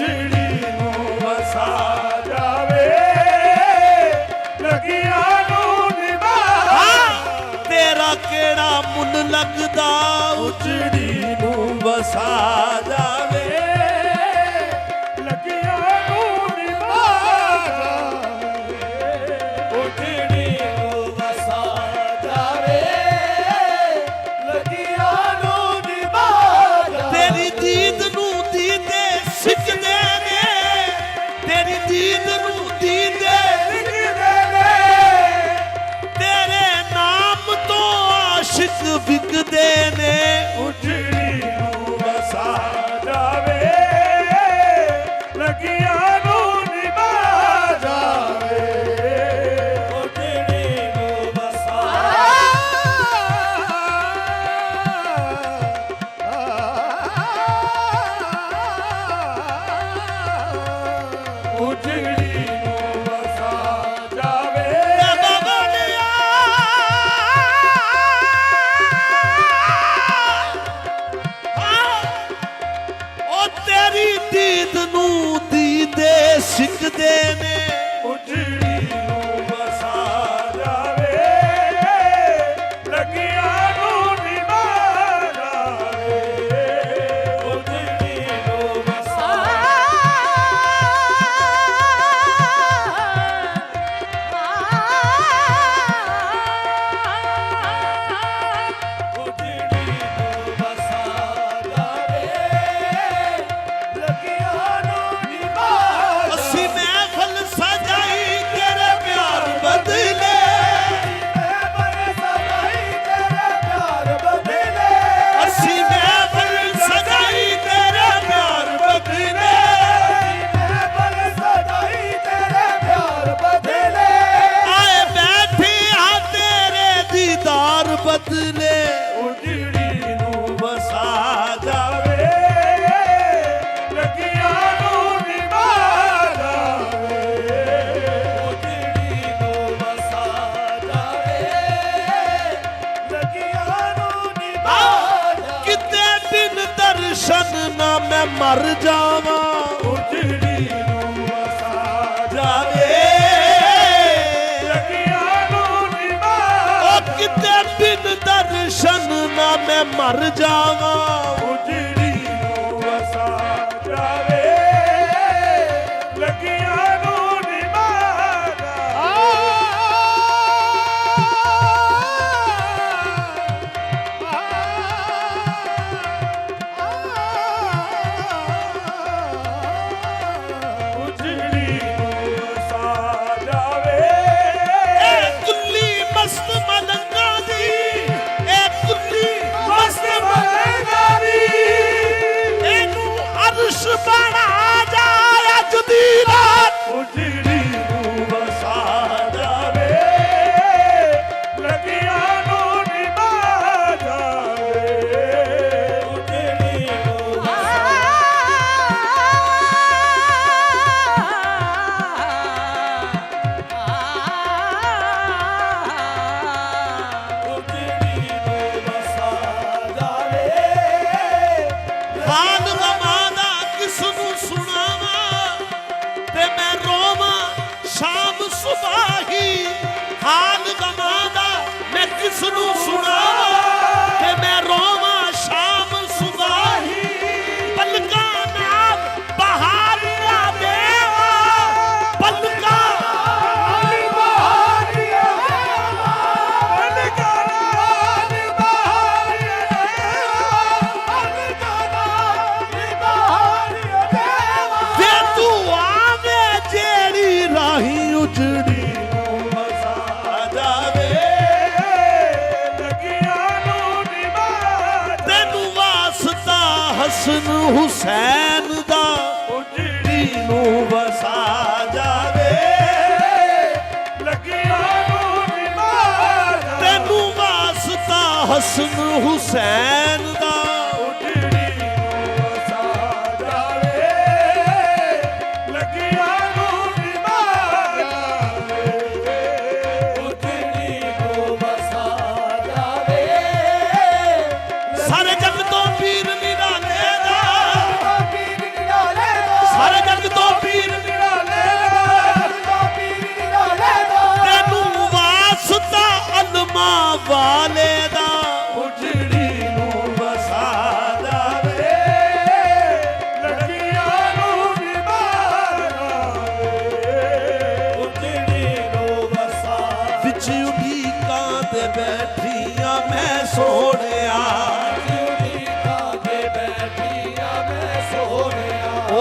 ਉਜੜੀ ਨੂੰ ਵਸਾ ਜਾਵੇ ਲੱਗੀਆਂ ਨੂੰ ਨਿਭਾ ਤੇਰਾ ਕਿਹੜਾ ਮੁੱਲ ਲੱਗਦਾ ਉਜੜੀ ਨੂੰ ਵਸਾ ਜਾਵੇ ਲੱਗੀਆਂ ਨੂੰ ਨਿਭਾ ਉਜੜੀ ਨੂੰ ਵਸਾ ਜਾਵੇ ਲੱਗੀਆਂ ਨੂੰ ਨਿਭਾ ਤੇਰੀ ਦੀਦ ਨੂੰ ਦੀਦੇ ਸਿੱਖਦੇ ਨੇ ਤੇਰੀ ਦੀਦ ਨੂੰ ਦੀਦੇ ਲਿਖਦੇ ਨੇ ਤੇਰੇ ਨਾਮ ਤੋਂ ਆਸ਼ਿਕ ਵਿਕਦੇ ਨੇ ਉਜੜੀ ਨੂੰ ਵਸਾ ਜਾਵੇ ਲੱਗੀਆਂ ਨੂੰ ਨਿਭਾ ਜਾਵੇ ਉਜੜੀ ਨੂੰ ਵਸਾ ਉਜੜੀ ਨੂੰ ਵਸਾ ਜਾਵੇ ਉਹ ਤੇਰੀ ਦੀਦ ਨੂੰ ਦੀਦੇ ਸਿੱਖਦੇ ਨੇ ਉਜੜੀ ਨੂੰ ਵਸਾ ਜਾਵੇ ਲੱਗੀਆਂ ਨੂੰ ਨਿਭਾ ਜਾਵੇ ਉਜੜੀ ਨੂੰ ਵਸਾ ਉਜੜੀ ਨੂੰ ਵਸਾ ਜਾਵੇ ਲੱਗੀਆਂ ਨੂੰ ਨਿਭਾ ਅਸੀਂ ਮਹਿਫਲ ਸਜਾਈ ਤੇਰੇ ਪਿਆਰ ਬਦਲੇ ਅਸੀਂ ਮਹਿਫਲ ਸਜਾਈ ਤੇਰੇ ਪਿਆਰ ਬਦਲੇ ਆਏ ਬੈਠੇ ਆ ਤੇਰੇ ਦੀਦਾਰ ਬਦਲੇ ਉਜੜੀ ਨੂੰ ਵਸਾ ਜਾਵੇ ਲੱਗੀਆਂ ਨੂੰ ਨਿਭਾ ਜਾਵੇ ਉਜੜੀ ਨੂੰ ਵਸਾ ਜਾਵੇ ਲੱਗੀਆਂ ਨੂੰ ਨਿਭਾ ਜਾਵੇ ਕਿਤੇ ਬਿਨ ਦਰਸ਼ਨ ਨਾ ਮੈਂ ਮਰ ਜਾਵਾਂ ਉਜੜੀ ਨੂੰ ਵਸਾ ਜਾਵੇ ਲੱਗੀਆਂ ਨੂੰ ਨਿਭਾ ਉਹ ਕਿਤੇ ਬਿਨ ਦਰਸ਼ਨ ਨਾ ਮੈਂ ਮਰ ਜਾਵਾਂ ਉਜੜੀ ਨੂੰ ਵਸਾ ਜਾਵੇ ਲੱਗੀਆਂ ਨੂੰ ਨਿਭਾ ਉਜੜੀ ਨੂੰ ਵਸਾ ਜਾਵੇ ਇਹ ਕੁੱਲੀ ਮਸਤ ਮਲੰਗਾ ਦੀ ਇਹ ਕੁੱਲੀ ਮਸਤ ਮਲੰਗਾਰੀ ਇਹਨੂੰ ਅਰਸ਼ ਬਣਾ ਜਾ ਅੱਜ ਦੀ ਰਾਤ ਉਜੜੀ ਨੂੰ ਵਸਾ ਜਾਵੇ ਲੱਗੀਆਂ ਨੂੰ ਨਿਭਾ ਜਾਵੇ ਉਜੜੀ ਨੂੰ ਉਜੜੀ ਨੂੰ ਵਸਾ ਜਾਵੇ ਹਾਲ ਗਮਾਂ ਦਾ ਕਿਸ ਨੂੰ ਸੁਣਾਵਾਂ ਤੇ ਮੈਂ ਰੋਵਾਂ ਸ਼ਾਮ ਸੁਬਾਹੀ ਹਾਲ ਗਮਾਂ ਦਾ ਮੈਂ ਕਿਸ ਨੂੰ ਸੁਣਾਵਾਂ ਤੇ ਮੈਂ ਰੋਵਾਂ ਸ਼ਾਮ ਸੁਬਾਹੀ ਪਲਕਾਂ ਨਾਲ ਬਹਾਰ ਨਾ ਦੇਵਾ ਪਲਕਾਂ ਤੇ ਤੂੰ ਆਵੇਂ ਜਿਹੜੀ ਰਾਹੀਂ ਉਜੜੀ ਨੂੰ ਵਸਾ ਜਾਵੇ ਲੱਗੀਆਂ ਨੂੰ ਨਿਭਾ ਤੈਨੂੰ ਵਾਸਤਾ ਹਸਨ ਹੁਸੈਨ ਦਾ ਉਜੜੀ ਨੂੰ ਵਸਾ ਜਾਵੇ ਲੱਗੀਆਂ ਨੂੰ ਨਿਭਾ ਜਾਵੇ ਤੈਨੂੰ ਵਾਸਤਾ ਹਸਨ ਹੁਸੈਨ ਦਾ ਉਜੜੀ ਨੂੰ ਵਸਾ ਜਾਵੇ ਲੱਗੀਆਂ ਨੂੰ ਨਿਭਾ ਜਾਵੇ ਉਜੜੀ ਨੂੰ ਵਸਾ ਜਾਵੇ ਸਾਰੇ ਜਗ ਤੋਂ ਪੀਰ ਨਿਰਾਲੇ ਦਾ ਪੀਰ ਨਿਰਾਲੇ ਦਾ ਸਾਰੇ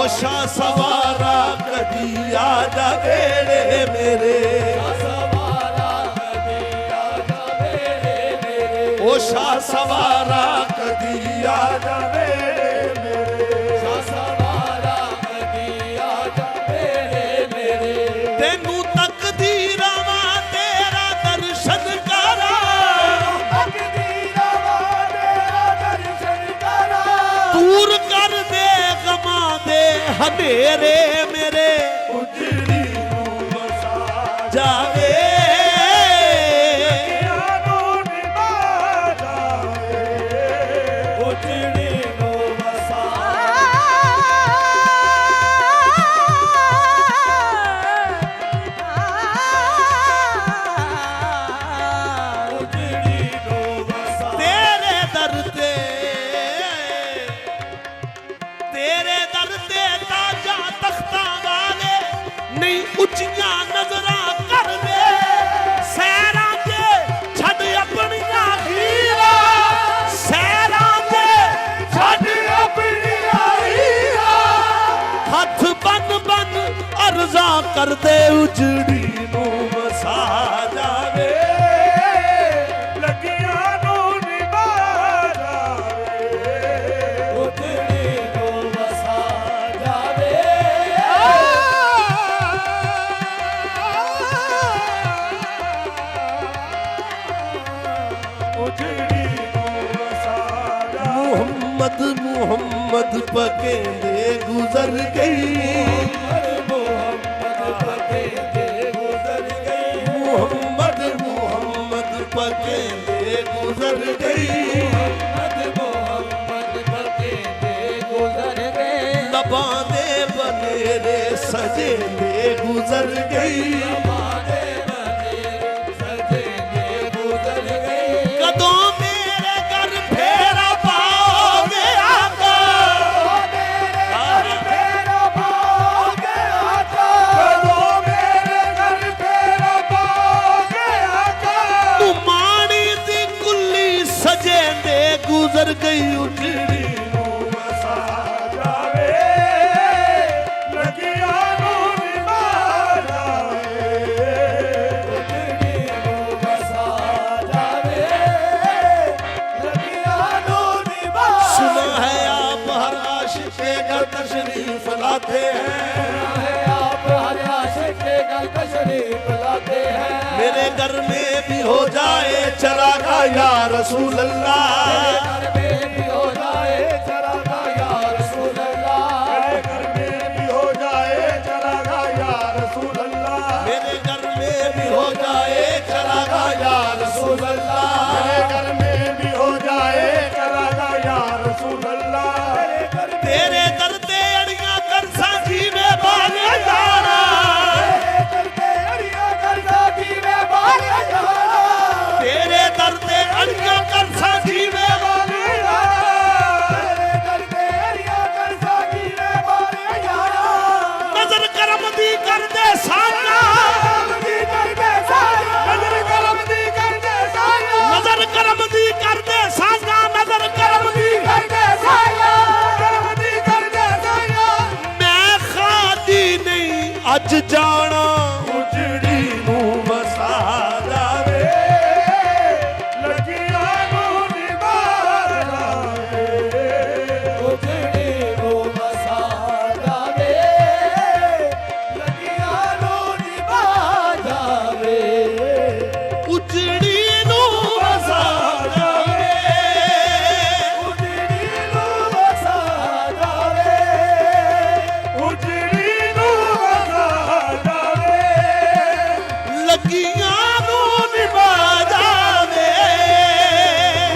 ਉਹ ਸ਼ਾਹ ਸਵਾਰਾ ਕਦੀ ਆ ਜਾ ਵੇੜੇ ਮੇਰੇ ਉਹ ਸ਼ਾਹ ਸਵਾਰਾ ਕਦੀ ਆ ਜਾਵੇ ਤੈਨੂੰ ਤਕਦੀਰਾਂ ਵਾਂ ਤੇਰਾ ਦਰਸ਼ਨ ਕਰਾਂ ਦੂਰ ਕਰ ਦੇ ਗਮਾਂ ਦੇ ਹਨੇਰੇ ਮੇਰੇ ਉਜੜੀ ਨੂੰ ਵਸਾ ਜਾਵੇ ਉੱਚੀਆਂ ਨਜ਼ਰਾਂ ਕਰਦੇ ਸਹਿਰਾਂ ਤੇ ਛੱਡ ਆਪਣੀਆਂ ਹੀਰਾਂ ਸਹਿਰਾਂ ਤੇ ਛੱਡ ਆਪਣੀਆਂ ਹੀਰਾਂ ਹੱਥ ਬੰਨ ਬੰਨ ਅਰਜ਼ਾਂ ਕਰਦੇ ਉਜੜੀ ਨੂੰ ਵਸਾ ਜਾਵੇ ਲੱਗੀਆਂ ਨੂੰ ਨਿਭਾ ਜਾਵੇ ਉਜੜੀ ਨੂੰ ਵਸਾ ਜਾਵੇ ਮੁਹੰਮਦ ਮੁਹੰਮਦ ਪਕੇਂਦੇ ਗੁਜ਼ਰ ਗਈ ਮੁਹੰਮਦ ਮੁਹੰਮਦ ਪਕੇਂਦੇ ਗੁਜ਼ਰ ਗਈ ਲਬਾਂ ਦੇ ਬਨੇਰੇ ਸਜੇਂਦੇ ਗੁਜ਼ਰ ਗਈ ਕਦੋਂ ਮੇਰੇ ਘਰ ਫੇਰਾ ਪਾਓਗੇ ਆਕਾ ਕਦੋਂ ਮੇਰੇ ਘਰ ਫੇਰਾ ਪਾਓਗੇ ਆਕਾ ਤੂੰ ਮਾਣੀ ਦੀ ਕੁੱਲੀ ਸਜੇਂਦੇ ਗੁਜ਼ਰ ਗਈ ਉਜੜੀ ਨੂੰ ਵਸਾ ਜਾਵੇ ਲੱਗੀਆਂ ਨੂੰ ਨਿਭਾ ਜਾਵੇ ਉਜੜੀ ਨੂੰ ਵਸਾ ਜਾਵੇ ਲੱਗੀਆਂ ਨੂੰ ਨਿਭਾ सुना है आप हर आशिक के घर तशरीफ लाते हैं आप हर आशिक के घर तशरीफ लाते हैं मेरे घर में भी हो जाए चरागा या रसूल अल्लाह घर में भी हो जाए चरागा या रसूल अल्लाह मेरे घर में भी हो जाए चरागा या रसूल अल्लाह मेरे घर में भी हो जाए चरागा या रसूल अल्लाह मेरे घर में भी हो जाए चरागा या रसूल अल्लाह तेरे दर ते अड़ियां कर साजी में बाले जाना तेरे दर ते अड़ियां कर साजी में नजर करम दी कर दे साना नजर करम दी कर दे साना नजर करम दी कर दे मैं खादी नहीं अज जाना उजड़ी ਨੂੰ ਵਸਾ ਜਾਵੇ ਲੱਗੀਆਂ ਨੂੰ ਨਿਭਾ ਜਾਵੇ ਉਜੜੀ ਨੂੰ ਵਸਾ ਜਾਵੇ ਲੱਗੀਆਂ ਨੂੰ ਨਿਭਾ ਜਾਵੇ उजड़ी नू वसा जावे ਉਜੜੀ ਨੂੰ ਵਸਾ ਜਾਵੇ ਉਜੜੀ ਨੂੰ ਵਸਾ ਜਾਵੇ लगियां नू निभा जावे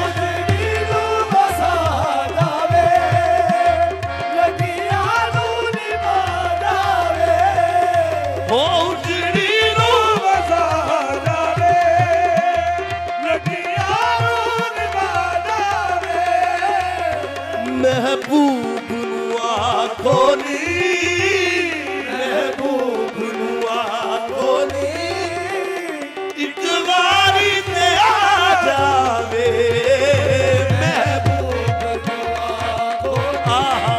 ਉਜੜੀ ਨੂੰ ਵਸਾ ਜਾਵੇ ਲੱਗੀਆਂ ਨੂੰ ਨਿਭਾ ਜਾਵੇ ओ उजड़ी नू ਵਸਾ ਜਾਵੇ ਲੱਗੀਆਂ ਨੂੰ ਨਿਭਾ ਜਾਵੇ महबूब नू आखो नी महबूब नू आखो नी एक वारी ते आ जावे महबूब ਆਖੋ आहा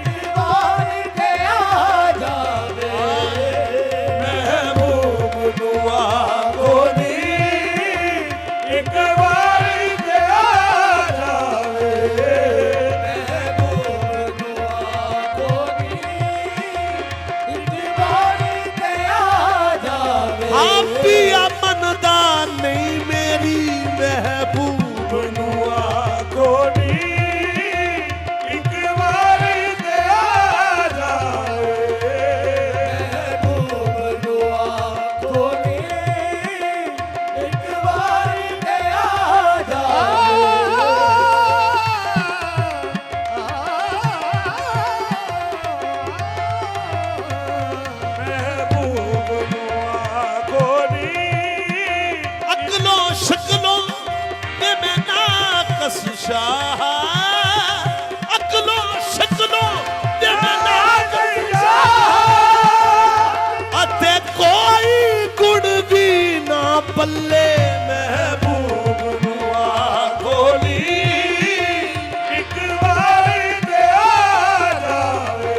ਇੱਕ ਸ਼ਾਹ ਅਕਲੋਂ ਸ਼ਕਲੋਂ ਦਿਨ ਨਾ ਅਤੇ ਕੋਈ ਗੁਣ ਵੀ ਨਾ ਪੱਲੇ ਮਹਿਬੂਬ ਨੂੰ ਆਖੋਲੀ ਇੱਕ ਵਾਰੀ ਤੇ ਆ ਜਾਵੇ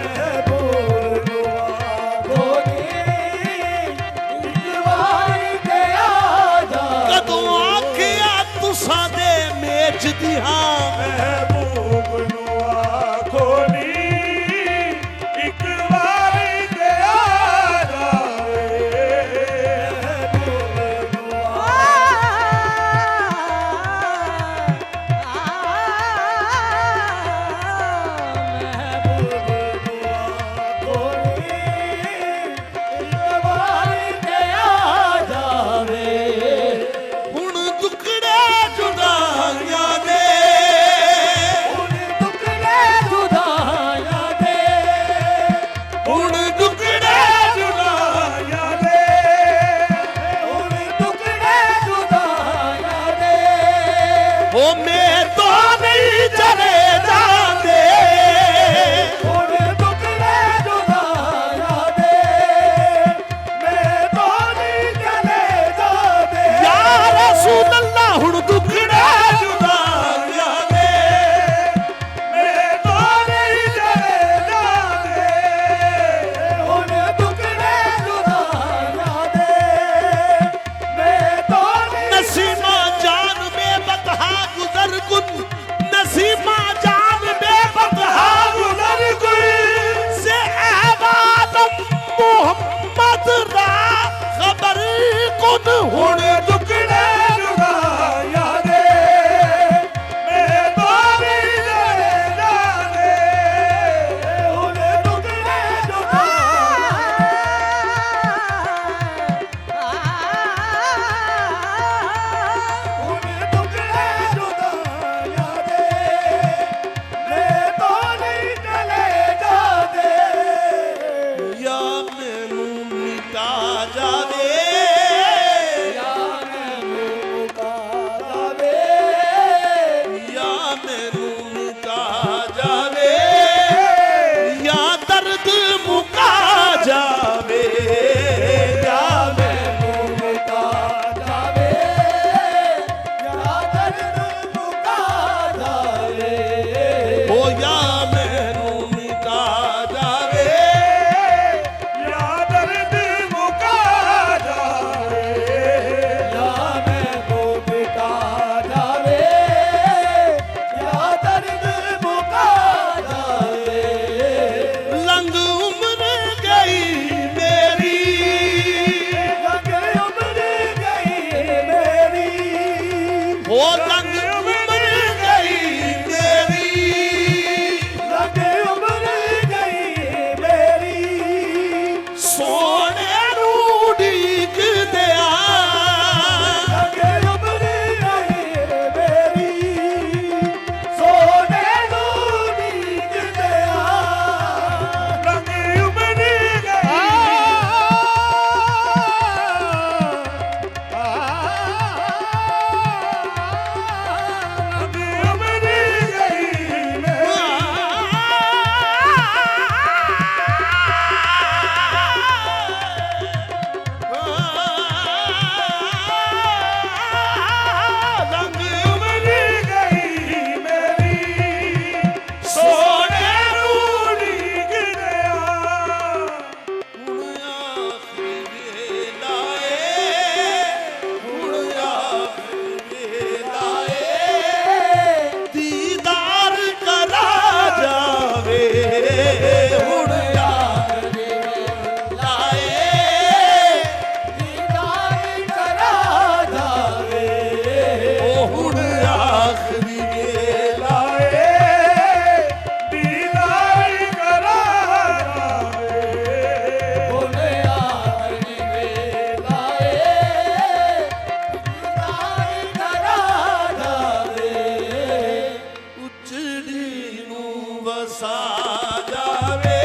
ਮਹਿਬੂਬ ਨੂੰ ਆਖੋਲੀ ਇੱਕ ਵਾਰੀ ਤੇ ਆ ਜਾਵੇ ਕਦੋਂ ਆਖਿਆ ਤੁਸਾਂ ਦੇ ਮੇਚ ਦੀ ਹਾਂ ਮਹਿਬੂਬ ਨੂੰ ਆਖੋਲੀ ਇੱਕ ਵਾਰੀ ਤੇ ਆ ਜਾਵੇ ਮਹਿਬੂਬ ਨੂੰ ਹੁਣ ਦੁੱਖੜੇ ਜੁਦਾਈਆਂ ਦੇ ਹੁਣ ਦੁੱਖੜੇ ਉਹ ਮੈਂ ਤੋਂ ਨਹੀਂ ਚਲੇ ਜਾਂਦੇ ਯਾ ਰਸੂਲ ਅੱਲਾ ਹੁਣ ਦੁੱਖੜੇ ਜੁਦਾਈਆਂ ਦੇ नसीमा जान में बतहा गुजर गुन नसीमा जान में बतहा गुजर गुन से अहवालम मोहम्मद रा खबर कुन हुण दुखड़े या मैनू मिटा जावे या मैनू मिटा जावे या दर्द मुका जावे या ओ या मैनू मिटा जावे लंग उम्र गई मेरी ओ लंग उम्र गई मेरी सोने नू उड़ीक दिया लंग उम्र गई मेरी सोने नू उड़ीक दिया ਹੁਣ ਆਖਰੀ ਵੇਲਾ ਏ ਹੁਣ ਆਖਰੀ ਵੇਲਾ ਏ ਦੀਦਾਰ ਕਰਾ ਜਾਵੇ ਹੁਣ ਆਖਰੀ ਵੇਲਾ ਏ ਉਹ ਹੁਣ ਆਖਰੀ ਵੇਲਾ ਉਚੜੀ ਨੂੰ ਵਸਾ ਜਾਵੇ